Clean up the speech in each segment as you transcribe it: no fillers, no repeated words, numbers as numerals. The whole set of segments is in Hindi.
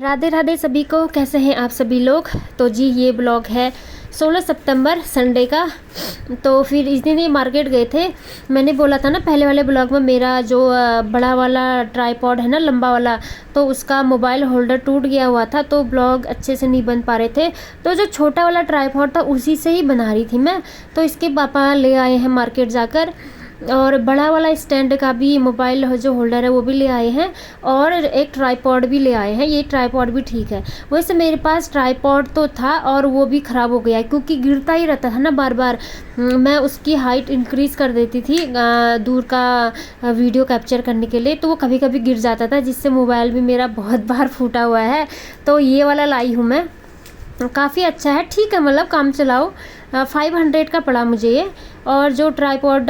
राधे राधे सभी को। कैसे हैं आप सभी लोग। तो जी ये ब्लॉग है 16 सितंबर संडे का। तो फिर इस दिन ये मार्केट गए थे। मैंने बोला था ना पहले वाले ब्लॉग में, मेरा जो बड़ा वाला ट्राईपॉड है ना, लंबा वाला, तो उसका मोबाइल होल्डर टूट गया हुआ था, तो ब्लॉग अच्छे से नहीं बन पा रहे थे। तो जो छोटा वाला ट्राईपॉड था उसी से ही बना रही थी मैं। तो इसके पापा ले आए हैं मार्केट जाकर, और बड़ा वाला स्टैंड का भी मोबाइल जो होल्डर है वो भी ले आए हैं, और एक ट्राईपॉड भी ले आए हैं। ये ट्राईपॉड भी ठीक है। वैसे मेरे पास ट्राईपॉड तो था और वो भी ख़राब हो गया है, क्योंकि गिरता ही रहता था ना बार बार। मैं उसकी हाइट इंक्रीज़ कर देती थी दूर का वीडियो कैप्चर करने के लिए, तो वो कभी कभी गिर जाता था, जिससे मोबाइल भी मेरा बहुत बार फूटा हुआ है। तो ये वाला लाई हूँ मैं, काफ़ी अच्छा है, ठीक है, मतलब काम चलाओ। 500 का पड़ा मुझे ये। और जो ट्राईपॉड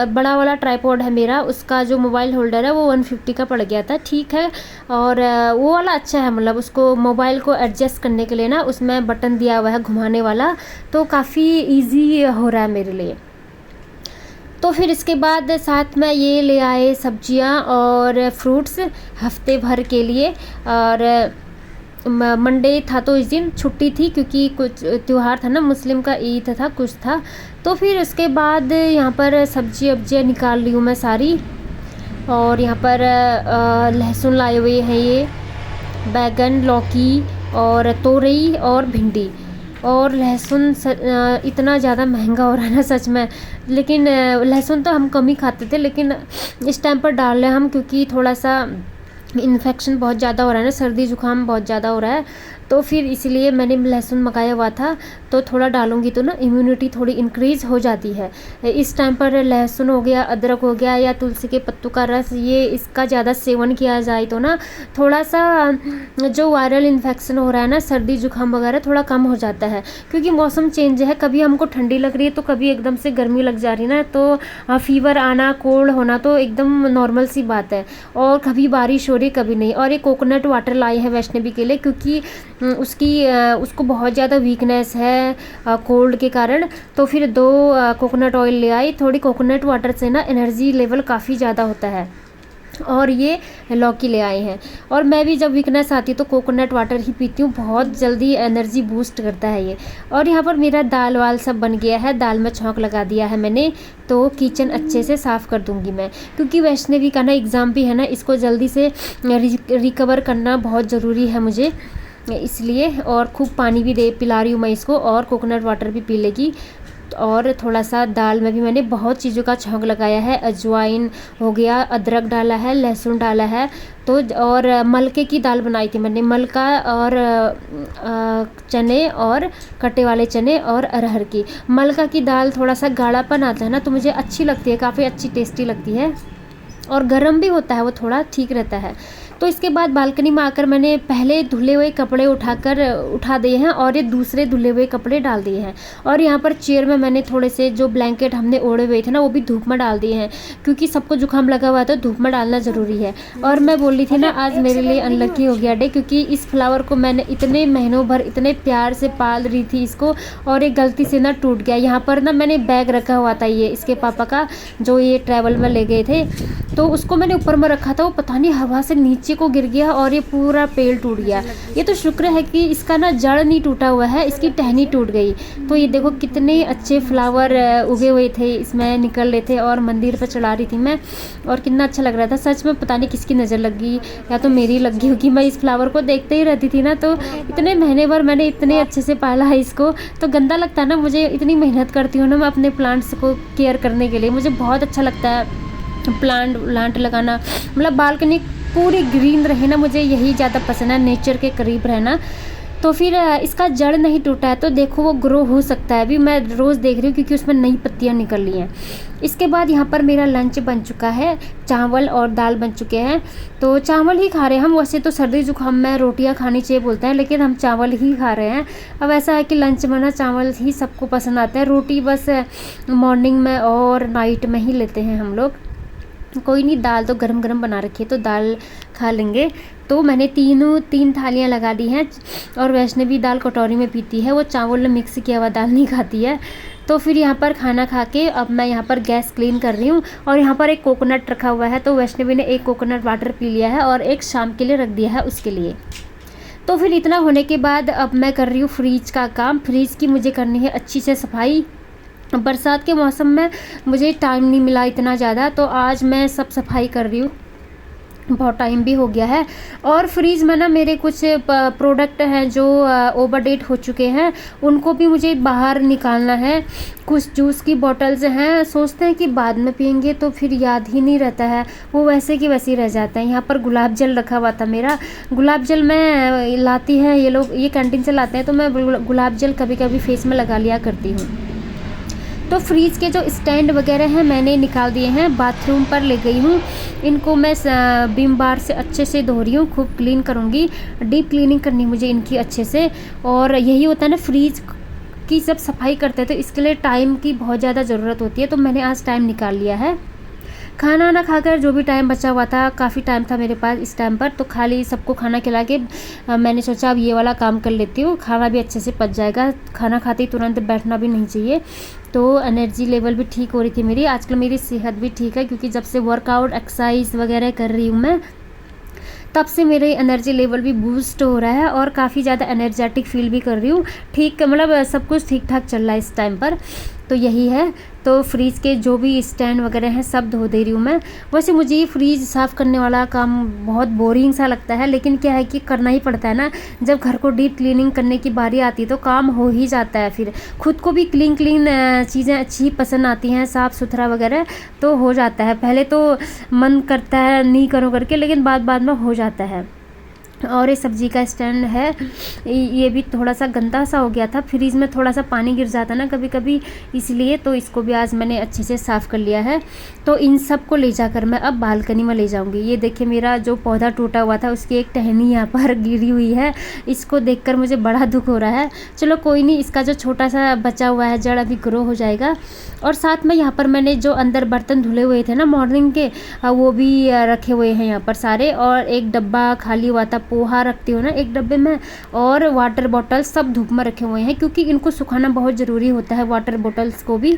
बड़ा वाला ट्राईपॉड है मेरा, उसका जो मोबाइल होल्डर है वो 150 का पड़ गया था, ठीक है। और वो वाला अच्छा है, मतलब उसको मोबाइल को एडजस्ट करने के लिए ना उसमें बटन दिया हुआ है घुमाने वाला, तो काफ़ी इजी हो रहा है मेरे लिए। तो फिर इसके बाद साथ में ये ले आए सब्जियां और फ्रूट्स हफ्ते भर के लिए। और मंडे था तो इस दिन छुट्टी थी, क्योंकि कुछ त्यौहार था ना, मुस्लिम का ईद था, कुछ था। तो फिर उसके बाद यहाँ पर सब्जी वब्जियाँ निकाल ली हूँ मैं सारी। और यहाँ पर लहसुन लाए हुए हैं, ये बैगन, लौकी और तोरई और भिंडी। और लहसुन इतना ज़्यादा महंगा हो रहा है ना सच में। लेकिन लहसुन तो हम कम ही खाते थे, लेकिन इस टाइम पर डाल रहे हैं हम, क्योंकि थोड़ा सा इन्फेक्शन बहुत ज़्यादा हो रहा है ना, सर्दी जुकाम बहुत ज़्यादा हो रहा है। तो फिर इसलिए मैंने लहसुन मंगाया हुआ था, तो थोड़ा डालूंगी तो ना इम्यूनिटी थोड़ी इंक्रीज़ हो जाती है। इस टाइम पर लहसुन हो गया, अदरक हो गया, या तुलसी के पत्तों का रस, ये इसका ज़्यादा सेवन किया जाए तो ना थोड़ा सा जो वायरल इन्फेक्शन हो रहा है ना, सर्दी जुकाम वगैरह, थोड़ा कम हो जाता है। क्योंकि मौसम चेंज है, कभी हमको ठंडी लग रही है तो कभी एकदम से गर्मी लग जा रही है ना, तो फीवर आना, कोल्ड होना तो एकदम नॉर्मल सी बात है। और कभी बारिश हो रही, कभी नहीं। और ये कोकोनट वाटर लाए हैं वैष्णवी के लिए, क्योंकि उसको बहुत ज़्यादा वीकनेस है कोल्ड के कारण। तो फिर 2 कोकोनट ऑयल ले आई। थोड़ी कोकोनट वाटर से ना एनर्जी लेवल काफ़ी ज़्यादा होता है। और ये लौकी ले आए हैं। और मैं भी जब वीकनेस आती है तो कोकोनट वाटर ही पीती हूँ, बहुत जल्दी एनर्जी बूस्ट करता है ये। और यहाँ पर मेरा दाल वाल सब बन गया है, दाल में छौंक लगा दिया है मैंने। तो किचन अच्छे से साफ़ कर दूँगी मैं, क्योंकि वैष्णवी का ना एग्ज़ाम भी है ना, इसको जल्दी से रिकवर करना बहुत ज़रूरी है मुझे, इसलिए। और खूब पानी भी पिला रही हूँ मैं इसको, और कोकोनट वाटर भी पी लेगी। और थोड़ा सा दाल में भी मैंने बहुत चीज़ों का छौंक लगाया है, अजवाइन हो गया, अदरक डाला है, लहसुन डाला है। तो और मलके की दाल बनाई थी मैंने, मलका और चने और कटे वाले चने और अरहर की। मलका की दाल थोड़ा सा गाढ़ापन आता है ना, तो मुझे अच्छी लगती है, काफ़ी अच्छी टेस्टी लगती है, और गर्म भी होता है वो, थोड़ा ठीक रहता है। तो इसके बाद बालकनी में आकर मैंने पहले धुले हुए कपड़े उठा दिए हैं, और ये दूसरे धुले हुए कपड़े डाल दिए हैं। और यहाँ पर चेयर में मैंने थोड़े से जो ब्लैंकेट हमने ओढ़े हुए थे ना, वो भी धूप में डाल दिए हैं, क्योंकि सबको जुकाम लगा हुआ है तो धूप में डालना ज़रूरी है। और मैं बोल रही थी ना, आज मेरे लिए अनलकी हो गया डे, क्योंकि इस फ्लावर को मैंने इतने महीनों भर इतने प्यार से पाल रही थी इसको, और एक गलती से ना टूट गया। यहाँ पर ना मैंने बैग रखा हुआ था, ये इसके पापा का, जो ये ट्रैवल में ले गए थे, तो उसको मैंने ऊपर में रखा था। वो पता नहीं हवा से नीचे को गिर गया और ये पूरा पेड़ टूट गया। ये तो शुक्र है कि इसका ना जड़ नहीं टूटा हुआ है, इसकी टहनी टूट गई। तो ये देखो कितने अच्छे फ्लावर उगे हुए थे, इसमें निकल रहे थे, और मंदिर पर चढ़ा रही थी मैं, और कितना अच्छा लग रहा था सच में। पता नहीं किसकी नज़र लग गई, या तो मेरी लग गई होगी। मैं इस फ्लावर को देखते ही रहती थी ना, तो इतने महीने भर मैंने इतने अच्छे से पाला है इसको, तो गंदा लगता है ना मुझे। इतनी मेहनत करती हूँ ना मैं अपने प्लांट्स को केयर करने के लिए, मुझे बहुत अच्छा लगता है प्लांट लगाना। मतलब बालकनी पूरी ग्रीन रहे ना, मुझे यही ज़्यादा पसंद है, नेचर के करीब रहना। तो फिर इसका जड़ नहीं टूटा है, तो देखो वो ग्रो हो सकता है। अभी मैं रोज़ देख रही हूँ, क्योंकि उसमें नई पत्तियाँ निकल रही हैं। इसके बाद यहाँ पर मेरा लंच बन चुका है, चावल और दाल बन चुके हैं। तो चावल ही खा रहे हैं हम, वैसे तो सर्दी जुकाम में रोटियाँ खानी चाहिए बोलते हैं, लेकिन हम चावल ही खा रहे हैं। अब ऐसा है कि लंच में ना चावल ही सबको पसंद आता है, रोटी बस मॉर्निंग में और नाइट में ही लेते हैं हम लोग। कोई नहीं, दाल तो गरम गरम बना रखी है, तो दाल खा लेंगे। तो मैंने 3 थालियाँ लगा दी हैं, और वैष्णवी दाल कटोरी में पीती है, वो चावल में मिक्स किया हुआ दाल नहीं खाती है। तो फिर यहाँ पर खाना खा के अब मैं यहाँ पर गैस क्लीन कर रही हूँ, और यहाँ पर एक कोकोनट रखा हुआ है, तो वैष्णवी ने एक कोकोनट वाटर पी लिया है और एक शाम के लिए रख दिया है उसके लिए। तो फिर इतना होने के बाद अब मैं कर रही हूँ फ्रिज का काम। फ्रिज की मुझे करनी है अच्छी से सफाई। बरसात के मौसम में मुझे टाइम नहीं मिला इतना ज़्यादा, तो आज मैं सब सफाई कर रही हूँ। बहुत टाइम भी हो गया है। और फ्रीज़ में ना मेरे कुछ प्रोडक्ट हैं जो ओवर डेट हो चुके हैं, उनको भी मुझे बाहर निकालना है। कुछ जूस की बॉटल्स हैं, सोचते हैं कि बाद में पियेंगे तो फिर याद ही नहीं रहता है, वो वैसे की वैसे ही रह जाता है। यहाँ पर गुलाब जल रखा हुआ था मेरा। गुलाब जल मैं लाती है, ये लोग ये कैंटीन से लाते हैं, तो मैं गुलाब जल कभी कभी फेस में लगा लिया करती हूँ। तो फ्रीज़ के जो स्टैंड वगैरह हैं मैंने निकाल दिए हैं, बाथरूम पर ले गई हूँ। इनको मैं विम बार से अच्छे से धो रही हूँ, खूब क्लीन करूँगी। डीप क्लीनिंग करनी मुझे इनकी अच्छे से। और यही होता है ना, फ्रीज की जब सफाई करते हैं तो इसके लिए टाइम की बहुत ज़्यादा ज़रूरत होती है, तो मैंने आज टाइम निकाल लिया है। खाना ना खाकर जो भी टाइम बचा हुआ था, काफ़ी टाइम था मेरे पास इस टाइम पर, तो खाली सबको खाना खिला के मैंने सोचा अब ये वाला काम कर लेती हूँ, खाना भी अच्छे से पच जाएगा। खाना खाते ही तुरंत बैठना भी नहीं चाहिए। तो एनर्जी लेवल भी ठीक हो रही थी मेरी। आजकल मेरी सेहत भी ठीक है, क्योंकि जब से वर्कआउट एक्सरसाइज वगैरह कर रही हूँ मैं, तब से मेरे एनर्जी लेवल भी बूस्ट हो रहा है और काफ़ी ज़्यादा एनर्जेटिक फील भी कर रही हूँ। ठीक, मतलब सब कुछ ठीक ठाक चल रहा है इस टाइम पर। तो यही है। तो फ्रीज़ के जो भी स्टैंड वगैरह हैं सब धो दे रही हूँ मैं। वैसे मुझे ये फ्रीज़ साफ़ करने वाला काम बहुत बोरिंग सा लगता है, लेकिन क्या है कि करना ही पड़ता है ना। जब घर को डीप क्लीनिंग करने की बारी आती है तो काम हो ही जाता है। फिर खुद को भी क्लीन चीज़ें अच्छी पसंद आती हैं, साफ़ सुथरा वगैरह, तो हो जाता है। पहले तो मन करता है नहीं करो करके, लेकिन बाद में हो जाता है। और ये सब्ज़ी का स्टैंड है, ये भी थोड़ा सा गंदा सा हो गया था। फ्रीज में थोड़ा सा पानी गिर जाता ना कभी कभी, इसलिए तो इसको भी आज मैंने अच्छे से साफ़ कर लिया है। तो इन सब को ले जाकर मैं अब बालकनी में ले जाऊंगी। ये देखिए मेरा जो पौधा टूटा हुआ था उसकी एक टहनी यहाँ पर गिरी हुई है, इसको देखकर मुझे बड़ा दुख हो रहा है। चलो कोई नहीं, इसका जो छोटा सा बचा हुआ है जड़ अभी ग्रो हो जाएगा। और साथ में यहाँ पर मैंने जो अंदर बर्तन धुले हुए थे ना मॉर्निंग के, वो भी रखे हुए हैं यहाँ पर सारे। और एक डब्बा खाली हुआ था, पोहा रखती हूँ ना एक डब्बे में, और वाटर बॉटल सब धूप में रखे हुए हैं, क्योंकि इनको सुखाना बहुत ज़रूरी होता है, वाटर बॉटल्स को भी।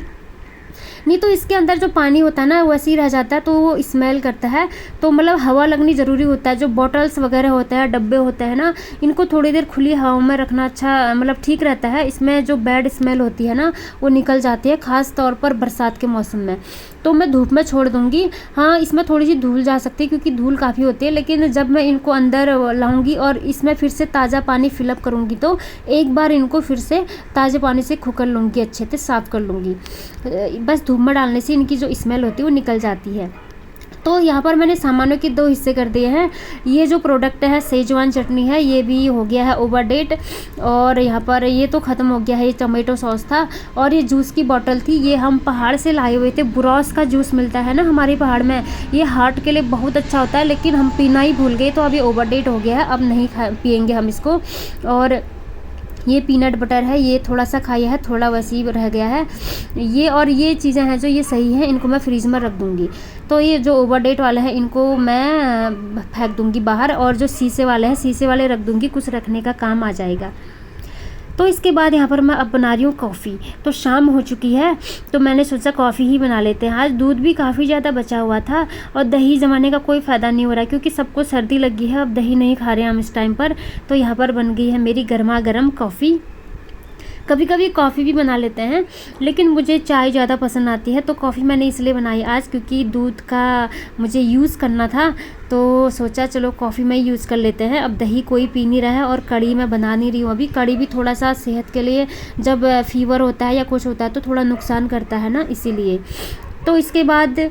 नहीं तो इसके अंदर जो पानी होता है ना वैसे ही रह जाता है, तो वो स्मेल करता है। तो मतलब हवा लगनी ज़रूरी होता है। जो बॉटल्स वगैरह होते हैं, डब्बे होते हैं ना, इनको थोड़ी देर खुली हवा में रखना अच्छा, मतलब ठीक रहता है। इसमें जो बैड स्मेल होती है ना वो निकल जाती है, ख़ास तौर पर बरसात के मौसम में। तो मैं धूप में छोड़ दूँगी। हाँ, इसमें थोड़ी सी धूल जा सकती है क्योंकि धूल काफ़ी होती है, लेकिन जब मैं इनको अंदर लाऊंगी और इसमें फिर से ताज़ा पानी फिलअप करूँगी, तो एक बार इनको फिर से ताज़े पानी से खुकर लूँगी, अच्छे से साफ़ कर लूँगी। बस धूप में डालने से इनकी जो स्मेल होती है वो निकल जाती है। तो यहाँ पर मैंने सामानों के 2 हिस्से कर दिए हैं। ये जो प्रोडक्ट है सेजवान चटनी है, ये भी हो गया है ओवर डेट। और यहाँ पर ये तो ख़त्म हो गया है, ये टमाटो सॉस था। और ये जूस की बोतल थी, ये हम पहाड़ से लाए हुए थे। बुरॉस का जूस मिलता है ना हमारे पहाड़ में, ये हार्ट के लिए बहुत अच्छा होता है, लेकिन हम पीना ही भूल गए, तो अभी ओवर डेट हो गया है, अब नहीं पियेंगे हम इसको। और ये पीनट बटर है, ये थोड़ा सा खाया है, थोड़ा वैसे ही रह गया है ये। और ये चीज़ें हैं जो ये सही है, इनको मैं फ्रीज़ में रख दूँगी। तो ये जो ओवर डेट वाला है इनको मैं फेंक दूँगी बाहर, और जो शीशे वाले हैं शीशे वाले रख दूँगी, कुछ रखने का काम आ जाएगा। तो इसके बाद यहाँ पर मैं अब बना रही हूँ कॉफ़ी। तो शाम हो चुकी है, तो मैंने सोचा कॉफ़ी ही बना लेते हैं। आज दूध भी काफ़ी ज़्यादा बचा हुआ था, और दही जमाने का कोई फ़ायदा नहीं हो रहा क्योंकि सबको सर्दी लगी है, अब दही नहीं खा रहे हैं हम इस टाइम पर। तो यहाँ पर बन गई है मेरी गर्मा गर्म कॉफ़ी। कभी कभी कॉफ़ी भी बना लेते हैं, लेकिन मुझे चाय ज़्यादा पसंद आती है। तो कॉफ़ी मैंने इसलिए बनाई आज क्योंकि दूध का मुझे यूज़ करना था, तो सोचा चलो कॉफ़ी में यूज़ कर लेते हैं। अब दही कोई पी नहीं रहा है, और कड़ी मैं बना नहीं रही हूँ अभी। कड़ी भी थोड़ा सा सेहत के लिए, जब फीवर होता है या कुछ होता है तो थोड़ा नुकसान करता है ना, इसीलिए। तो इसके बाद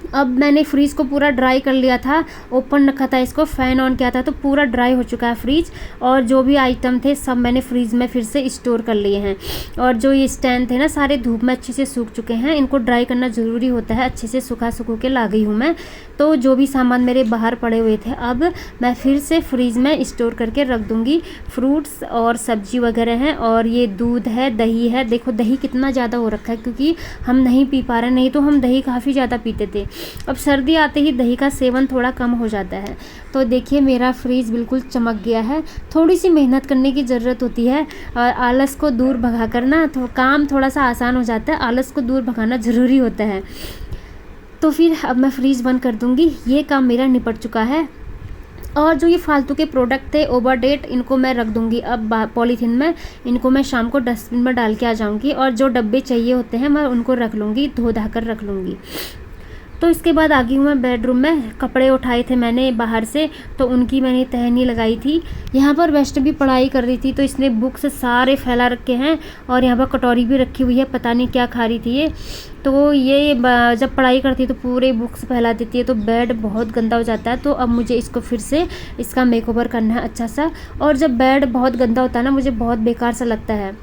अब मैंने फ्रीज़ को पूरा ड्राई कर लिया था, ओपन रखा था इसको, फ़ैन ऑन किया था, तो पूरा ड्राई हो चुका है फ्रीज। और जो भी आइटम थे सब मैंने फ्रीज़ में फिर से स्टोर कर लिए हैं। और जो ये स्टैंड थे ना सारे धूप में अच्छे से सूख चुके हैं, इनको ड्राई करना ज़रूरी होता है। अच्छे से सुखा के ला गई हूँ मैं। तो जो भी सामान मेरे बाहर पड़े हुए थे अब मैं फिर से फ्रीज़ में स्टोर करके रख दूँगी। फ्रूट्स और सब्जी वगैरह हैं, और ये दूध है, दही है। देखो दही कितना ज़्यादा हो रखा है क्योंकि हम नहीं पी पा रहे, नहीं तो हम दही काफ़ी ज़्यादा पीते थे। अब सर्दी आते ही दही का सेवन थोड़ा कम हो जाता है। तो देखिए मेरा फ्रीज़ बिल्कुल चमक गया है। थोड़ी सी मेहनत करने की ज़रूरत होती है, और आलस को दूर भगा कर ना तो काम थोड़ा सा आसान हो जाता है। आलस को दूर भगाना ज़रूरी होता है। तो फिर अब मैं फ्रीज़ बंद कर दूँगी, ये काम मेरा निपट चुका है। और जो ये फालतू के प्रोडक्ट थे ओवर डेट, इनको मैं रख दूंगी अब पॉलीथीन में। इनको मैं शाम को डस्टबिन में डाल के आ जाऊंगी, और जो डब्बे चाहिए होते हैं मैं उनको रख लूँगी, धो धा कर रख लूँगी। तो इसके बाद आ गई हूँ मैं बेडरूम में। कपड़े उठाए थे मैंने बाहर से, तो उनकी मैंने तहनी लगाई थी। यहाँ पर वेस्ट भी पढ़ाई कर रही थी, तो इसने बुक्स सारे फैला रखे हैं, और यहाँ पर कटोरी भी रखी हुई है, पता नहीं क्या खा रही थी ये। तो ये जब पढ़ाई करती है तो पूरे बुक्स फैला देती है, तो बेड बहुत गंदा हो जाता है। तो अब मुझे इसको फिर से इसका मेकओवर करना है अच्छा सा। और जब बेड बहुत गंदा होता है ना, मुझे बहुत बेकार सा लगता है।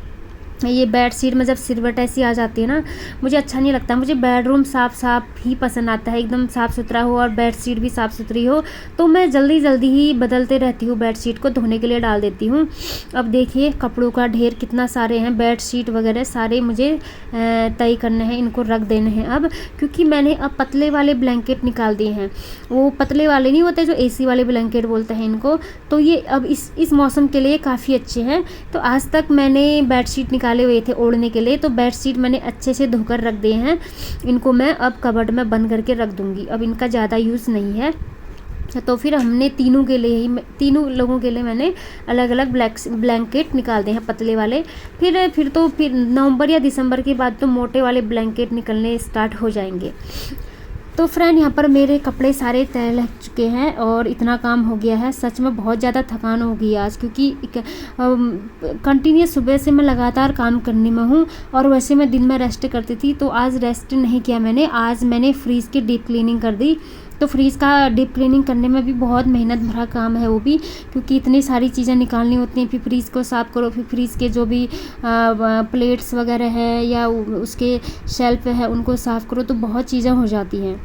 ये बेड शीट में जब सिरवट ऐसी आ जाती है ना, मुझे अच्छा नहीं लगता। मुझे बेडरूम साफ़ साफ़ ही पसंद आता है, एकदम साफ़ सुथरा हो और बेड शीट भी साफ़ सुथरी हो। तो मैं जल्दी जल्दी ही बदलते रहती हूँ, बेड शीट को धोने के लिए डाल देती हूँ। अब देखिए कपड़ों का ढेर कितना सारे हैं, बेड शीट वगैरह सारे मुझे तय करने हैं, इनको रख देने हैं अब। क्योंकि मैंने अब पतले वाले ब्लैंकेट निकाल दिए हैं। वो पतले वाले नहीं होते जो AC वाले ब्लैंकेट बोलते हैं इनको, तो ये अब इस मौसम के लिए काफ़ी अच्छे हैं। तो आज तक मैंने बेड शीट निकाले हुए थे ओढ़ने के लिए, तो बेड शीट मैंने अच्छे से धोकर रख दिए हैं। इनको मैं अब कबर्ड में बंद करके रख दूंगी, अब इनका ज़्यादा यूज़ नहीं है। तो फिर हमने तीनों लोगों के लिए मैंने अलग अलग ब्लैंकेट निकाल दिए हैं पतले वाले। फिर नवंबर या दिसंबर के बाद तो मोटे वाले ब्लैंकेट निकलने स्टार्ट हो जाएंगे। तो फ्रेंड यहाँ पर मेरे कपड़े सारे तय लग चुके हैं, और इतना काम हो गया है। सच में बहुत ज़्यादा थकान हो गई आज, क्योंकि कंटिन्यूस सुबह से मैं लगातार काम करने में हूँ। और वैसे मैं दिन में रेस्ट करती थी, तो आज रेस्ट नहीं किया मैंने। आज मैंने फ्रीज़ की डीप क्लीनिंग कर दी। तो फ्रीज़ का डीप क्लीनिंग करने में भी बहुत मेहनत भरा काम है वो भी, क्योंकि इतनी सारी चीज़ें निकालनी होती हैं। फिर फ्रीज़ को साफ़ करो, फिर फ्रीज़ के जो भी प्लेट्स वगैरह है या उसके शेल्फ है उनको साफ़ करो, तो बहुत चीज़ें हो जाती हैं।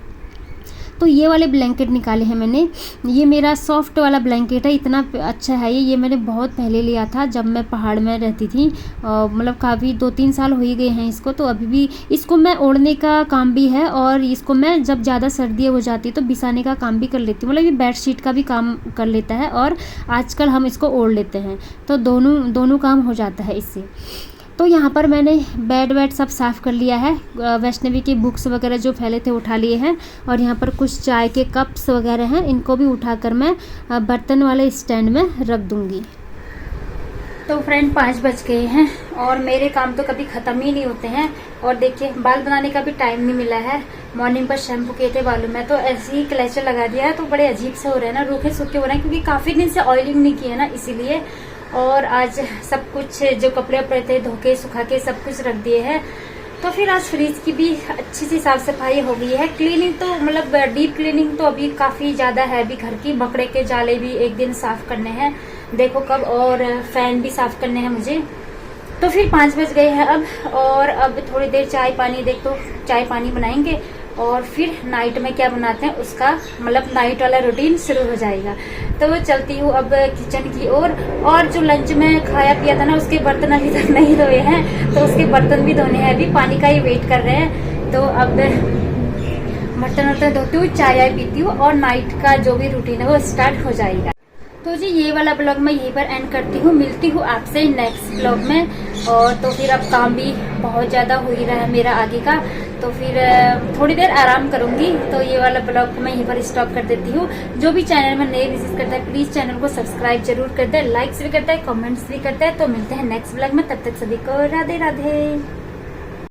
तो ये वाले ब्लैंकेट निकाले हैं मैंने। ये मेरा सॉफ्ट वाला ब्लैंकेट है, इतना अच्छा है ये मैंने बहुत पहले लिया था जब मैं पहाड़ में रहती थी। मतलब काफ़ी 2-3 साल हो ही गए हैं इसको। तो अभी भी इसको मैं ओढ़ने का काम भी है, और इसको मैं जब ज़्यादा सर्दी हो जाती है तो बिछाने का काम भी कर लेती हूँ। मतलब ये बेड शीट का भी काम कर लेता है, और आजकल हम इसको ओढ़ लेते हैं, तो दोनों काम हो जाता है इससे। तो यहाँ पर मैंने बेड सब साफ़ कर लिया है। वैष्णवी की बुक्स वगैरह जो फैले थे उठा लिए हैं, और यहाँ पर कुछ चाय के कप्स वगैरह हैं, इनको भी उठाकर मैं बर्तन वाले स्टैंड में रख दूँगी। तो फ्रेंड 5 बज गए हैं, और मेरे काम तो कभी ख़त्म ही नहीं होते हैं। और देखिए बाल बनाने का भी टाइम नहीं मिला है। मॉर्निंग पर शैम्पू किए थे बालों में, तो ऐसे ही क्लेचर लगा दिया है, तो बड़े अजीब से हो रहे हैं ना, रूखे सूखे हो रहे हैं, क्योंकि काफ़ी दिन से ऑयलिंग नहीं किया ना, इसीलिए। और आज सब कुछ जो कपड़े वपड़े थे धोके सुखा के सब कुछ रख दिए हैं। तो फिर आज फ्रिज की भी अच्छी सी साफ सफाई हो गई है। क्लीनिंग तो मतलब डीप क्लीनिंग तो अभी काफ़ी ज़्यादा है अभी घर की। मकड़े के जाले भी एक दिन साफ करने हैं, देखो कब, और फैन भी साफ करने हैं मुझे। तो फिर 5 बज गए हैं अब, और अब थोड़ी देर चाय पानी बनाएंगे, और फिर नाइट में क्या बनाते हैं उसका मतलब नाइट वाला रूटीन शुरू हो जाएगा। तो चलती हूँ अब किचन की ओर। और जो लंच में खाया पिया था ना, उसके बर्तन अभी तक नहीं धोए हैं, तो उसके बर्तन भी धोने हैं, अभी पानी का ही वेट कर रहे हैं। तो अब बर्तन धोती हूँ, चाय पीती हूँ, और नाइट का जो भी रूटीन है वो स्टार्ट हो जाएगा। तो जी ये वाला ब्लॉग मैं यहीं पर एंड करती हूँ, मिलती हूँ आपसे नेक्स्ट ब्लॉग में। और तो फिर अब काम भी बहुत ज़्यादा हो ही रहा है मेरा आगे का, तो फिर थोड़ी देर आराम करूँगी। तो ये वाला ब्लॉग मैं यहीं पर स्टॉप कर देती हूँ। जो भी चैनल में नए विजिट करता है प्लीज़ चैनल को सब्सक्राइब जरूर करते हैं, लाइक्स भी करता है, कमेंट्स भी करता है। तो मिलते हैं नेक्स्ट ब्लॉग में, तब तक सभी को राधे राधे।